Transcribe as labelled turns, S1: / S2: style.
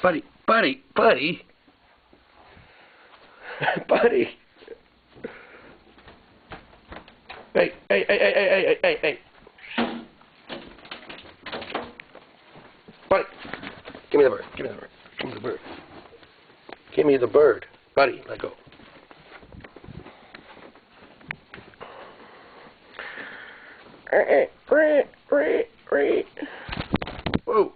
S1: Buddy, buddy, buddy. Buddy. Hey, hey, hey, hey, hey, hey, hey, hey. Buddy. Give me the bird. Give me the bird. Give me the bird. Give me the bird. Buddy, let go. Whoa.